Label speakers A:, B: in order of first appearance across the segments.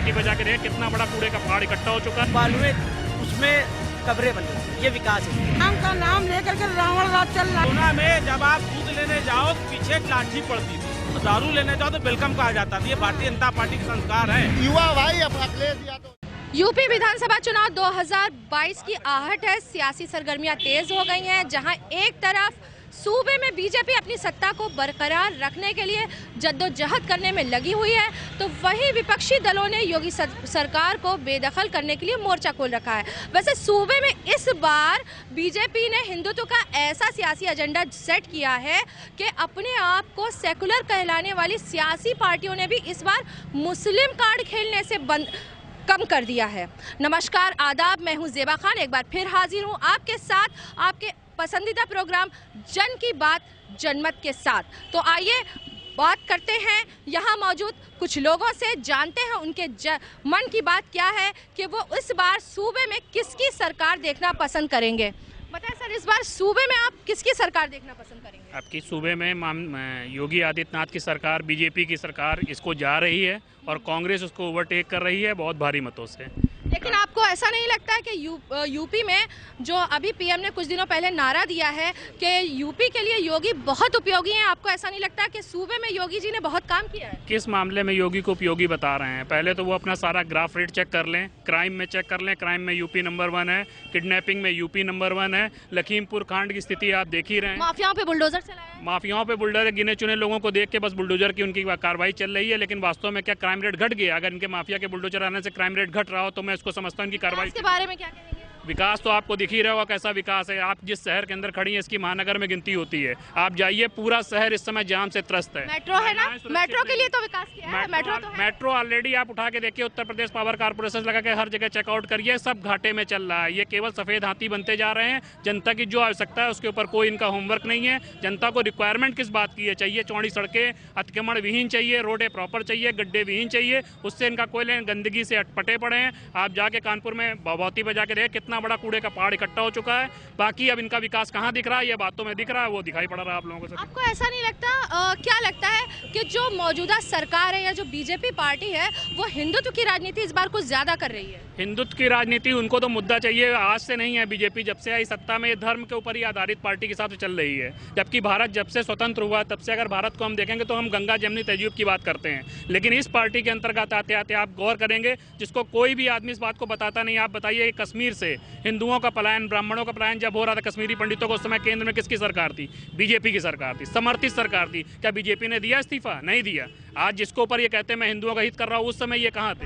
A: भभूति बजा के देखे कितना बड़ा कूड़े का पहाड़ इकट्ठा हो चुका है।
B: बालू में उसमें कब्रें बन रही, ये विकास है।
C: राम का नाम लेकर के रावण राज चल रहा है।
D: कोरोना में जब आप दूध लेने जाओ तो पीछे लाठी पड़ती थी, तो दारू लेने जाओ तो वेलकम कहा जाता था। ये भारतीय जनता पार्टी के संस्कार है।
E: युवा भाई अब अखिलेश यादव।
F: यूपी विधानसभा चुनाव 2022 की आहट है। सियासी सरगर्मियां तेज हो गई हैं। जहां एक तरफ सूबे में बीजेपी अपनी सत्ता को बरकरार रखने के लिए जद्दोजहद करने में लगी हुई है, तो वहीं विपक्षी दलों ने योगी सरकार को बेदखल करने के लिए मोर्चा खोल रखा है। वैसे सूबे में इस बार बीजेपी ने हिंदुत्व का ऐसा सियासी एजेंडा सेट किया है कि अपने आप को सेकुलर कहलाने वाली सियासी पार्टियों ने भी इस बार मुस्लिम कार्ड खेलने से कम कर दिया है। नमस्कार, आदाब, मैं हूं ज़ेबा खान। एक बार फिर हाजिर हूं आपके साथ, आपके पसंदीदा प्रोग्राम जन की बात जनमत के साथ। तो आइए बात करते हैं यहाँ मौजूद कुछ लोगों से, जानते हैं उनके मन की बात क्या है कि वो इस बार सूबे में किसकी सरकार देखना पसंद करेंगे। बताएं सर, इस बार सूबे में आप किसकी सरकार देखना पसंद करेंगे?
A: आपकी सूबे में योगी आदित्यनाथ की सरकार, बीजेपी की सरकार इसको जा रही है और कांग्रेस उसको ओवरटेक कर रही है बहुत भारी मतों से।
F: लेकिन आपको ऐसा नहीं लगता है कि यूपी में जो अभी पीएम ने कुछ दिनों पहले नारा दिया है कि यूपी के लिए योगी बहुत उपयोगी हैं, आपको ऐसा नहीं लगता कि सूबे में योगी जी ने बहुत काम किया है?
A: किस मामले में योगी को उपयोगी बता रहे हैं? पहले तो वो अपना सारा ग्राफ रेट चेक कर लें, क्राइम में चेक कर लें। क्राइम में यूपी नंबर 1 है, किडनैपिंग में यूपी नंबर 1 है। लखीमपुर कांड की स्थिति आप देख ही रहे हैं।
F: माफियाओं पे बुलडोजर चलाया है।
A: माफियाओं पे बुलडोजर, गिने चुने लोगों को देख के बस बुलडोजर की उनकी कार्रवाई चल रही है, लेकिन वास्तव में क्या क्राइम रेट घट गया? अगर इनके माफिया के बुलडोजर आने से क्राइम रेट घट रहा हो तो मैं इसको समझता हूँ इनकी कार्रवाई
F: के बारे में क्या कहेंगे?
A: विकास तो आपको दिख ही रहा होगा कैसा विकास है। आप जिस शहर के अंदर खड़ी हैं इसकी महानगर में गिनती होती है। आप जाइए, पूरा शहर इस समय जाम से त्रस्त है।
F: मेट्रो है ना, मेट्रो के लिए तो विकास किया है।
A: मेट्रो ऑलरेडी आप उठा के देखिए, उत्तर प्रदेश पावर कारपोरेशन लगा के हर जगह चेकआउट करिए, सब घाटे में चल रहा है। ये केवल सफेद हाथी बनते जा रहे हैं। जनता की जो आवश्यकता है उसके ऊपर कोई इनका होमवर्क नहीं है। जनता को रिक्वायरमेंट किस बात की है? चाहिए चौड़ी सड़कें, अतिक्रमण विहीन चाहिए, रोडें प्रॉपर चाहिए, गड्ढे विहीन चाहिए। उससे इनका कोई लेन, गंदगी से अटपटे पड़े हैं। आप जाके कानपुर में भभूति बजा के देखे कितना बड़ा कूड़े का पहाड़ इकट्ठा हो चुका है। बाकी अब इनका विकास कहाँ दिख रहा है? ये बातों में दिख रहा है, वो दिखाई पड़ रहा है आप लोगों को।
F: आपको ऐसा नहीं लगता, क्या लगता है कि जो मौजूदा सरकार है या जो बीजेपी पार्टी है वो हिंदुत्व की राजनीति इस बार कुछ ज्यादा कर रही है?
A: हिंदुत्व की राजनीति उनको तो मुद्दा चाहिए, आज से नहीं है। बीजेपी जब से आई सत्ता में ये धर्म के ऊपर ही आधारित पार्टी के हिसाब से चल रही है। जबकि भारत जब से स्वतंत्र हुआ तब से अगर भारत को हम देखेंगे तो हम गंगा जमुनी तहजीब की बात करते हैं, लेकिन इस पार्टी के अंतर्गत आते आते आप गौर करेंगे जिसको कोई भी आदमी इस बात को बताता नहीं। आप बताइए, कश्मीर से हिंदुओं का पलायन, ब्राह्मणों का पलायन जब हो रहा था कश्मीरी पंडितों को, उस समय केंद्र में किसकी सरकार थी? बीजेपी की सरकार थी, समर्थित सरकार थी। क्या बीजेपी ने दिया इस्तीफा? नहीं दिया। आज जिसको ऊपर ये कहते हैं मैं हिंदुओं का हित कर रहा हूँ, उस समय ये कहाँ थे?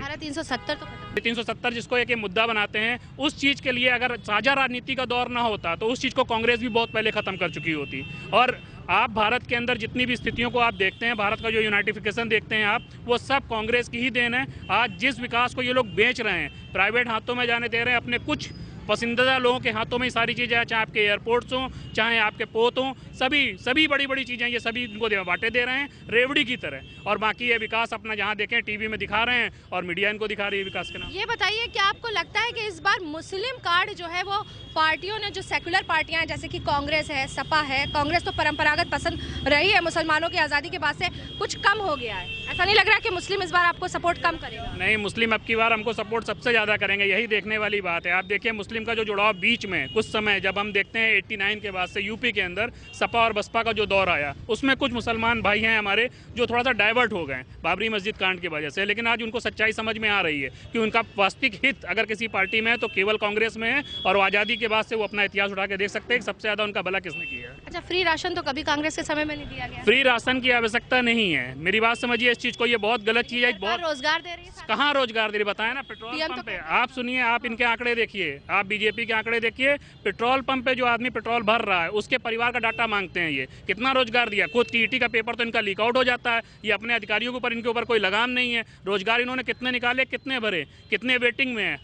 A: 370 जिसको एक मुद्दा बनाते हैं, उस चीज के लिए अगर साझा राजनीति का दौर ना होता तो उस चीज को कांग्रेस भी बहुत पहले खत्म कर चुकी होती। और आप भारत के अंदर जितनी भी स्थितियों को आप देखते हैं, भारत का जो यूनाइटिफिकेशन देखते हैं आप, वो सब कांग्रेस की ही देन है। आज जिस विकास को ये लोग बेच रहे हैं, प्राइवेट हाथों में जाने दे रहे हैं, अपने कुछ पसंदीदा लोगों के हाथों में ही सारी चीज़ें हैं, चाहे आपके एयरपोर्ट्स हों, चाहे आपके पोत हों, सभी बड़ी बड़ी चीज़ें ये सभी इनको बांटे दे रहे हैं रेवड़ी की तरह। और बाकी ये विकास अपना जहाँ देखें टीवी में दिखा रहे हैं और मीडिया इनको दिखा रही है विकास के नाम।
F: ये बताइए, क्या आपको लगता है कि इस बार मुस्लिम कार्ड जो है वो पार्टियों ने, जो सेकुलर पार्टियां हैं जैसे कि कांग्रेस है, सपा है, कांग्रेस तो परंपरागत पसंद रही है मुसलमानों की आज़ादी के बाद से, कुछ कम हो गया है? ऐसा नहीं लग रहा कि मुस्लिम इस बार आपको सपोर्ट कम करेगा?
A: नहीं, मुस्लिम अब की बार हमको सपोर्ट सबसे ज़्यादा करेंगे, यही देखने वाली बात है। आप देखिए, मुस्लिम का जो जुड़ाव बीच में कुछ समय जब हम देखते हैं 89 के बाद से यूपी के अंदर सपा और बसपा का जो दौर आया, उसमें कुछ मुसलमान भाई हैं हमारे जो थोड़ा सा डाइवर्ट हो गए बाबरी मस्जिद कांड की वजह से, लेकिन आज उनको सच्चाई समझ में आ रही है कि उनका वास्तविक हित अगर किसी पार्टी में है तो केवल कांग्रेस में है। और आज़ादी के बाद से वो अपना इतिहास उठा के देख सकते हैं कि सबसे ज़्यादा उनका भला किसने किया है।
F: अच्छा, फ्री राशन तो कभी कांग्रेस के समय में नहीं दिया गया?
A: फ्री राशन की आवश्यकता नहीं है, मेरी बात समझिए इस चीज़ को, ये बहुत गलत चीज़ है। बहुत
F: रोजगार दे रही है।
A: कहाँ रोजगार दे रही, बताएं ना। पेट्रोल पंप पे आप सुनिए, आप इनके आंकड़े देखिए, आप बीजेपी के आंकड़े देखिए, पेट्रोल पंप पे जो आदमी पेट्रोल भर रहा है उसके परिवार का डाटा मांगते हैं। ये कितना रोजगार दिया? खुद टीईटी का पेपर तो इनका लीक आउट हो जाता है। ये अपने अधिकारियों के ऊपर, इनके ऊपर कोई लगाम नहीं है। रोजगार इन्होंने कितने निकाले, कितने भरे, कितने वेटिंग में है?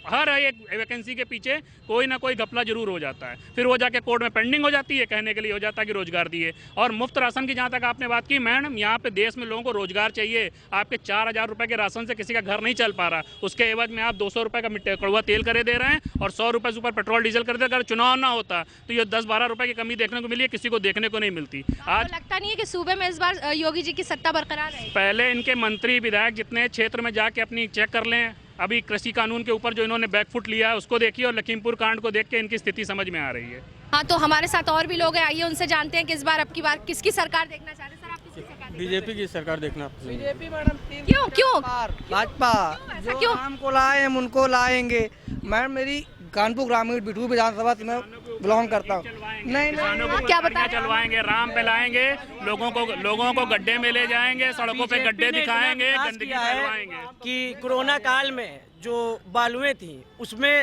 A: हर एक वैकेंसी के पीछे कोई ना कोई घपला जरूर हो जाता है, फिर वो जाके कोर्ट में पेंडिंग हो जाती है, कहने के लिए हो जाता है कि रोजगार दिए। और मुफ्त राशन की जहाँ तक आपने बात की मैडम, यहाँ पे देश में लोगों को रोजगार चाहिए। आपके 4000 रुपए के राशन से किसी का घर नहीं चल पा रहा, उसके एवज में आप 200 रुपए का कड़वा तेल करे दे रहे हैं और 100 रुपये से ऊपर पेट्रोल डीजल कर दे। अगर चुनाव ना होता तो ये 10-12 रुपये की कमी देखने को मिली है, किसी को देखने को नहीं मिलती। आज
F: लगता नहीं है कि सूबे में इस बार योगी जी की सत्ता बरकरार है?
A: पहले इनके मंत्री विधायक जितने क्षेत्र में जाके अपनी चेक कर लें। अभी कृषि कानून के ऊपर जो इन्होंने बैकफुट लिया है उसको देखिए, और लखीमपुर कांड को देख के इनकी स्थिति समझ में आ रही है।
F: हाँ, तो हमारे साथ और भी लोग हैं, आइए उनसे जानते हैं कि इस बार अब की बार किसकी सरकार देखना चाह रहे हैं। सर, आप किसकी सरकार देखना?
G: बीजेपी की सरकार देखना।
B: बीजेपी मैडम
F: क्यों
B: भाजपा
F: ऐसा क्यों?
B: हमको लाए हम उनको लाएंगे। मैडम मेरी कानपुर ग्रामीण बिठूर विधानसभा से मैं बिलोंग करता हूँ। नहीं
A: किसानों को
F: क्या
A: बढ़िया चलवाएंगे, राम पे लाएंगे, लोगों को गड्ढे में ले जाएंगे, सड़कों पे गड्ढे दिखाएंगे, गंदगी फैलवाएंगे।
B: कि कोरोना काल में जो बालुएं थी उसमें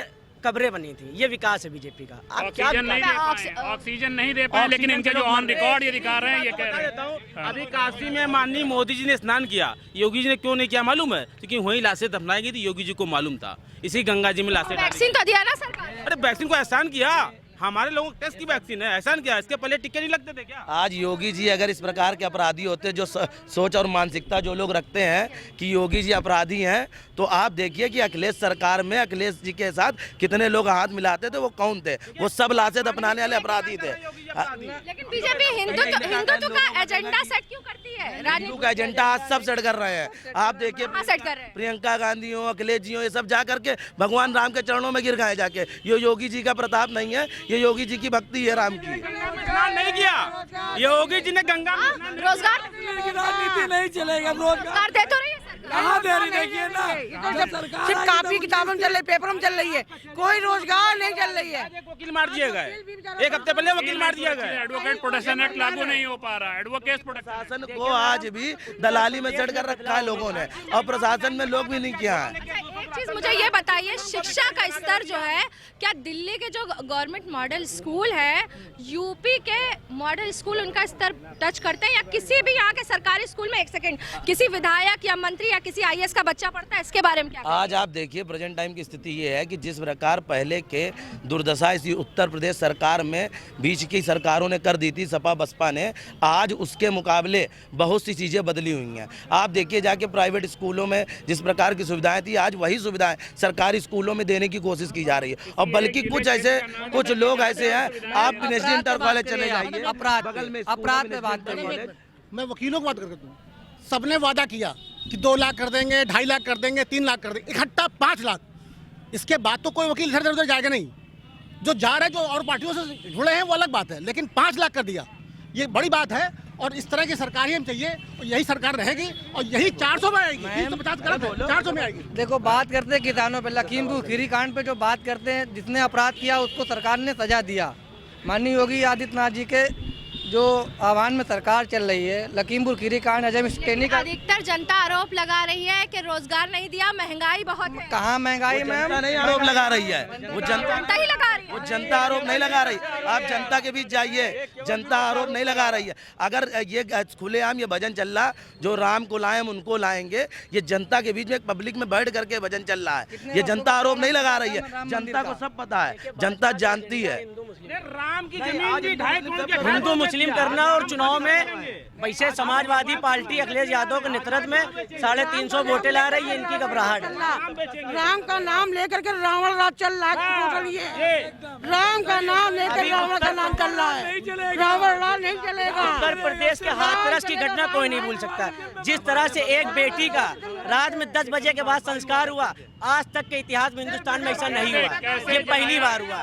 B: कब्रें बनी थी, ये विकास है बीजेपी का। आप क्या
A: ऑक्सीजन नहीं दे पाए, ऑक्सीजन नहीं दे पाए, लेकिन इनके जो ऑन रिकॉर्ड ये दिखा रहे हैं, ये कह रहे हैं।
D: अभी काशी में माननीय मोदी जी ने स्नान किया, योगी जी ने क्यों नहीं किया मालूम है? क्योंकि वहीं लाशें दफनाई गई थी, योगी जी को मालूम था, इसी गंगा जी में लाशें डाली।
F: वैक्सीन तो दिया ना सरकार ने?
D: अरे वैक्सीन को एहसान किया, हमारे लोगों को टेस्ट की वैक्सीन है, एहसान किया। इसके पहले टिक्के नहीं लगते थे क्या?
E: आज योगी जी अगर इस प्रकार के अपराधी होते, जो सोच और मानसिकता जो लोग रखते हैं कि योगी जी अपराधी हैं, तो आप देखिए कि अखिलेश सरकार में अखिलेश जी के साथ कितने लोग हाथ मिलाते थे, वो कौन थे? वो सब लाशें दफनाने वाले अपराधी थे।
F: लेकिन बीजेपी हिंदुत्व का एजेंडा सेट क्यों करती है?
E: हिंदू का एजेंडा आज सब सेट कर रहे हैं। आप देखिए
F: सेट कर रहे हैं?
E: प्रियंका गांधी हो, अखिलेश जी हो, ये सब जा करके भगवान राम के चरणों में गिर गए जाके। ये योगी जी का प्रताप नहीं है, ये योगी जी की भक्ति है राम की।
D: स्नान नहीं किया योगी जी ने गंगा में।
F: रोजगार
C: राजनीति नहीं चलेगा,
F: सरकार दे तो रही है सरकार।
C: कहाँ दे रही? देखिए ना, सिर्फ कापी किताबों में चल रही, पेपरों में चल रही है, कोई रोजगार नहीं चल रही है।
D: वकील मार दिए गए, एक हफ्ते पहले वकील मार दिया गया।
A: एडवोकेट प्रोटेक्शन एक्ट लागू नहीं हो पा रहा, एडवोकेट
E: प्रशासन को आज भी दलाली में चढ़ कर रखा है लोगों ने, और प्रशासन में लोग भी नहीं किया है।
F: एक चीज मुझे ये बताइए, शिक्षा का स्तर जो है, क्या दिल्ली के जो गवर्नमेंट मॉडल स्कूल है, यूपी के मॉडल स्कूल उनका स्तर टच करते हैं, या किसी भी यहाँ के सरकारी स्कूल में? एक सेकंड, किसी विधायक या मंत्री या किसी आईएएस का बच्चा पढ़ता है? इसके बारे में क्या?
E: आज आप देखिए प्रेजेंट टाइम की स्थिति ये है कि जिस प्रकार पहले के दुर्दशा इसी उत्तर प्रदेश सरकार में बीच की सरकारों ने कर दी थी, सपा बसपा ने, आज उसके मुकाबले बहुत सी चीज़ें बदली हुई हैं। आप देखिए जाके प्राइवेट स्कूलों में जिस प्रकार की सुविधाएं थी, आज वही सुविधाएं सरकारी स्कूलों में देने की कोशिश की जा रही है। और बल्कि कुछ लोग ऐसे हैं, आप नेशनल इंटर कॉलेज चले जाइए,
B: अपराध पे बात करिए।
E: मैं वकीलों की बात करता हूँ। सबने वादा किया कि 2 लाख कर देंगे, 2.5 लाख कर देंगे, 3 लाख कर देंगे, इकट्ठा 5 लाख। इसके बाद तो कोई वकील इधर उधर जाएगा नहीं। जो जा रहे, जो और पार्टियों से जुड़े हैं वो अलग बात है, लेकिन 5 लाख कर दिया, ये बड़ी बात है। और इस तरह की सरकार ही हम चाहिए, और यही सरकार रहेगी, और यही 400 में आएगी, 350 करोड़ 400 में आएगी।
B: देखो, बात करते हैं किसानों पे, लखीमपुर खीरी कांड पे जो बात करते हैं, जिसने अपराध किया उसको सरकार ने सजा दिया। माननीय योगी आदित्यनाथ जी के जो आह्वान में सरकार चल रही है, लखीमपुर खीरी कांड अजय मिस्टेनी का
F: अधिकतर जनता आरोप लगा रही है कि रोजगार नहीं दिया, महंगाई बहुत है।
B: कहाँ महंगाई मैम?
E: नहीं आरोप लगा रही है, वो जनता
F: ही लगा रही है।
E: वो जनता आरोप नहीं लगा रही। आप जनता के बीच जाइए, जनता आरोप नहीं लगा रही है। अगर ये खुलेआम ये भजन चल रहा, जो राम को लाए हम उनको लाएंगे, ये जनता के बीच में पब्लिक में बैठ करके भजन चल रहा है। ये जनता आरोप नहीं लगा रही है, जनता को सब पता है, जनता जानती है।
D: राम की जमीन की 2.5
B: हिंदू मुस्लिम करना, और चुनाव में पैसे समाजवादी पार्टी अखिलेश यादव के नेतृत्व में 350 वोटें ला रही है, इनकी घबराहट।
C: राम का नाम लेकर के रावण राज चल रहा है, टोटल ये राम का नाम लेकर रावण का नाम चल रहा है, रावण राज नहीं चलेगा।
B: उत्तर प्रदेश के हाथरस की घटना कोई नहीं भूल सकता। जिस तरह से एक बेटी का रात में 10 बजे के बाद संस्कार हुआ, आज तक के इतिहास में हिंदुस्तान में ऐसा नहीं हुआ, ये पहली बार हुआ।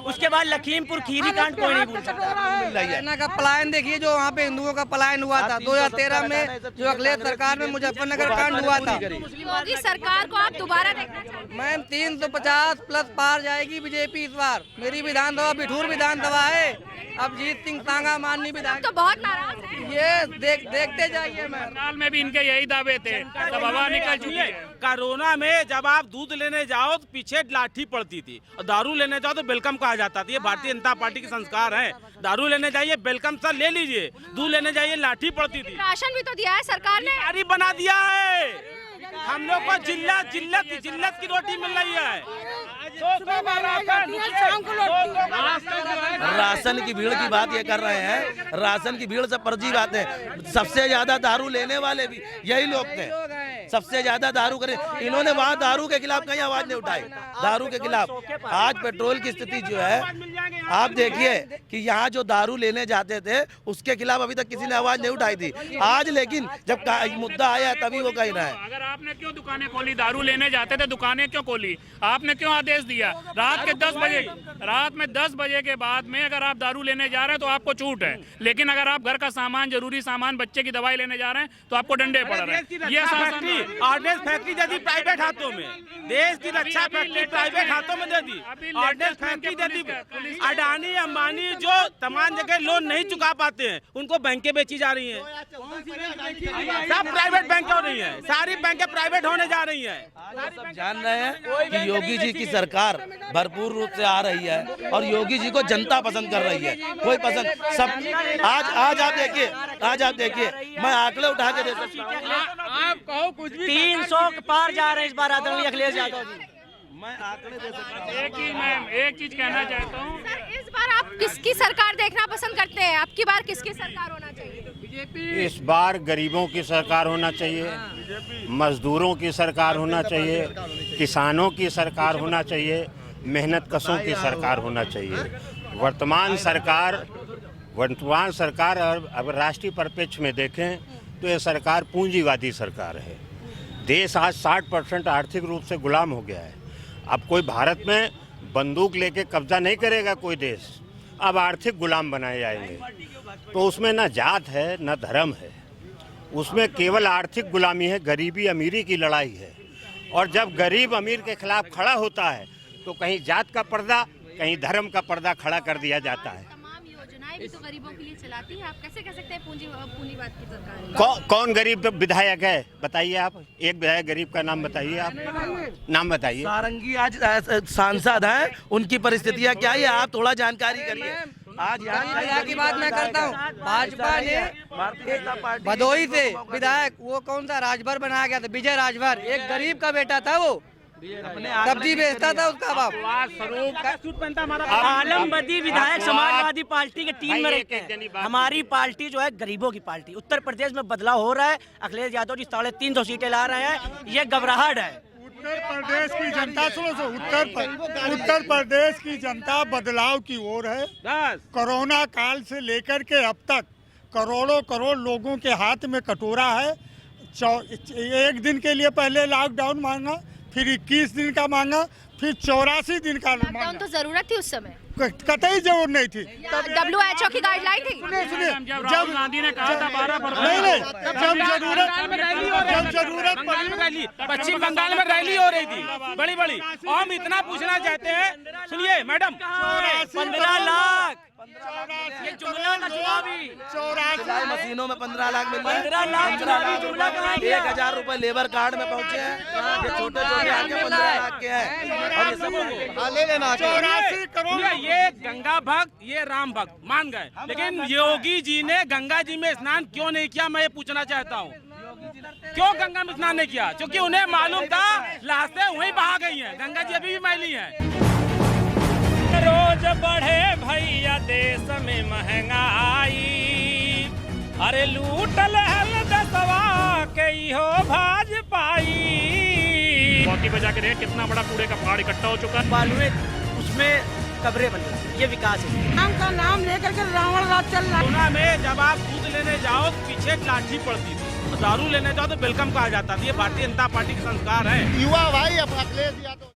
B: उसके बाद लखीमपुर खीरी कांड कोई नहीं भूल सकता। का पलायन देखिए, जो वहाँ पे हिंदुओं का पलायन हुआ था 2013 में, जो अखिलेश सरकार में मुजफ्फरनगर कांड हुआ था।
F: योगी सरकार को आप दोबारा देखना चाहते हैं?
B: मैम 350 प्लस पार जाएगी बीजेपी इस बार। मेरी विधानसभा बिठूर विधानसभा है, अभिजीत सिंह सांगा माननीय विधायक
F: तो बहुत नाराज हैं।
B: ये देखते जाइए मैम।
A: करनाल में भी इनके यही दावे थे, सब हवा निकल चुकी है।
D: कोरोना में जब आप दूध लेने जाओ तो पीछे लाठी पड़ती थी, और दारू लेने जाओ तो वेलकम कहा जाता था। ये भारतीय जनता पार्टी के संस्कार है। दारू लेने जाइए वेलकम सर ले लीजिए, दूध लेने जाइए लाठी पड़ती थी।
F: राशन भी तो दिया है सरकार ने,
D: गाड़ी बना दिया है। हम लोग को जिल्लत की रोटी मिल रही है।
E: राशन की भीड़ की बात ये कर रहे हैं, राशन की भीड़ से फर्जी बात है। सबसे ज्यादा दारू लेने वाले भी यही लोग थे। सबसे ज्यादा दारू करे। इन्होंने वहाँ दारू के खिलाफ कहीं आवाज नहीं उठाई। दारू के खिलाफ आज पेट्रोल की स्थिति जो है, आप देखिए कि यहाँ जो दारू लेने जाते थे उसके खिलाफ अभी तक किसी ने आवाज नहीं उठाई थी। आज लेकिन जब मुद्दा आया तभी वो कह रहा है।
A: अगर आपने क्यों दुकानें खोली? दारू लेने जाते थे, दुकानें क्यों खोली? आपने क्यों आदेश दिया? रात में 10 बजे के बाद में अगर आप दारू लेने जा रहे हैं तो आपको छूट है, लेकिन अगर आप घर का सामान, जरूरी सामान, बच्चे की दवाई लेने जा रहे हैं तो आपको डंडे पड़ रहे हैं। ये
D: ऑर्डिनेंस फैक्ट्री दे दी प्राइवेट हाथों में, देश की रक्षा फैक्ट्री प्राइवेट हाथों में दे दी, ऑर्डिनेंस फैक्ट्री दे दी। अडानी अंबानी जो तमाम जगह लोन नहीं चुका पाते हैं उनको बैंकें बेची जा रही हैं। सब प्राइवेट बैंक हो रही है, सारी बैंकें प्राइवेट होने जा रही है।
E: सब जान रहे हैं कि योगी जी की सरकार भरपूर रूप से आ रही है और योगी जी को जनता पसंद कर रही है। कोई पसंद सब आज आप देखिए मैं आंकड़े उठा के दे सकता हूँ।
B: आप कहो कुछ भी 300 के पार जा रहे हैं इस बार आदरणीय अखिलेश यादव जी।
E: मैं आंकड़े दे सकता हूँ।
A: एक चीज कहना चाहता हूँ
F: सर, इस बार आप किसकी सरकार देखना पसंद करते हैं? आपकी बार किसकी सरकार होना चाहिए?
G: इस बार गरीबों की सरकार होना चाहिए, मजदूरों की सरकार होना चाहिए, किसानों की सरकार होना चाहिए, मेहनत कशों की सरकार होना चाहिए। वर्तमान सरकार अगर राष्ट्रीय परिप्रेक्ष्य में देखें तो ये सरकार पूंजीवादी सरकार है। देश आज 60% आर्थिक रूप से गुलाम हो गया है। अब कोई भारत में बंदूक लेके कब्जा नहीं करेगा कोई देश, अब आर्थिक गुलाम बनाए जाएंगे। तो उसमें ना जात है ना धर्म है, उसमें केवल आर्थिक गुलामी है, गरीबी अमीरी की लड़ाई है। और जब गरीब अमीर के खिलाफ खड़ा होता है तो कहीं जात का पर्दा, कहीं धर्म का पर्दा खड़ा कर दिया जाता है।
F: तमाम योजनाएं भी तो गरीबों के लिए चलाती है, आप कैसे कह सकते हैं पूंजीवाद की सरकार?
G: कौन गरीब विधायक है बताइए आप, एक विधायक गरीब का नाम बताइए, आप नाम बताइए।
E: सारंगी आज सांसद हैं, उनकी परिस्थितियाँ क्या है आप थोड़ा जानकारी करिए। आज
H: विधायक की बात मैं करता हूँ, भाजपा ने भदोही से विधायक वो कौन सा राजभर बनाया गया था, विजय राजभर, एक गरीब का बेटा था, वो सब्जी बेचता था, उसका बाप
B: आलमबदी विधायक समाजवादी पार्टी के टीम में रहते हैं। हमारी पार्टी जो है गरीबों की पार्टी। उत्तर प्रदेश में बदलाव हो रहा है, अखिलेश यादव जी 350 सीटें ला रहे हैं, ये घबराहट है।
I: उत्तर प्रदेश की जनता उत्तर प्रदेश की जनता बदलाव की ओर है। कोरोना काल से लेकर के अब तक करोड़ों करोड़ लोगों के हाथ में कटोरा है। एक दिन के लिए पहले लॉकडाउन मांगा, फिर 21 दिन का मांगा, फिर 84 दिन का मांगा।
F: लॉकडाउन तो जरूरत थी उस समय,
I: कतई जरूर नहीं थी।
F: WHO की गाइडलाइन थी।
I: सुनिए,
A: जब गांधी ने कहा था 12
I: नहीं, जब जरूरत
D: रैली पश्चिम बंगाल में रैली हो रही थी बड़ी बड़ी। और हम इतना पूछना चाहते हैं, सुनिए मैडम,
B: 15 लाख ये जुमला का चुनावी
E: 84 मशीनों में 15 लाख मिल रहे हैं।
B: 15 लाख चुनावी जुमला कहाँ गया?
E: 1000 रुपए लेबर कार्ड में पहुंचे हैं। ये छोटे आके 15 लाख के हैं और ये सब ले लेना।
I: 84 करोड़।
D: ये गंगा भक्त, ये राम भक्त मान गए, लेकिन योगी जी ने गंगा जी में स्नान क्यों नहीं किया, मैं ये पूछना चाहता हूँ। क्यों गंगा में स्नान नहीं किया? क्योंकि उन्हें मालूम था लाशें वहीं बहा गई हैं, गंगा जी अभी भी मैली है।
A: रोज बढ़े भैया देश में महंगाई, अरे लूटल है दसवा के हो भाजपाई। मौकी बजा के देख कितना बड़ा कूड़े का पहाड़ इकट्ठा हो चुका है।
B: मालूम उसमें कब्रें बनी, ये विकास है।
C: राम का नाम लेकर के रावण राज चल रहा है।
D: कोरोना में जब आप दूध लेने जाओ तो पीछे लाठी पड़ती थी, दारू लेने जाओ तो वेलकम कहा जाता था। ये भारतीय जनता पार्टी के संस्कार है।
I: युवा भाई अब अखिलेश यादव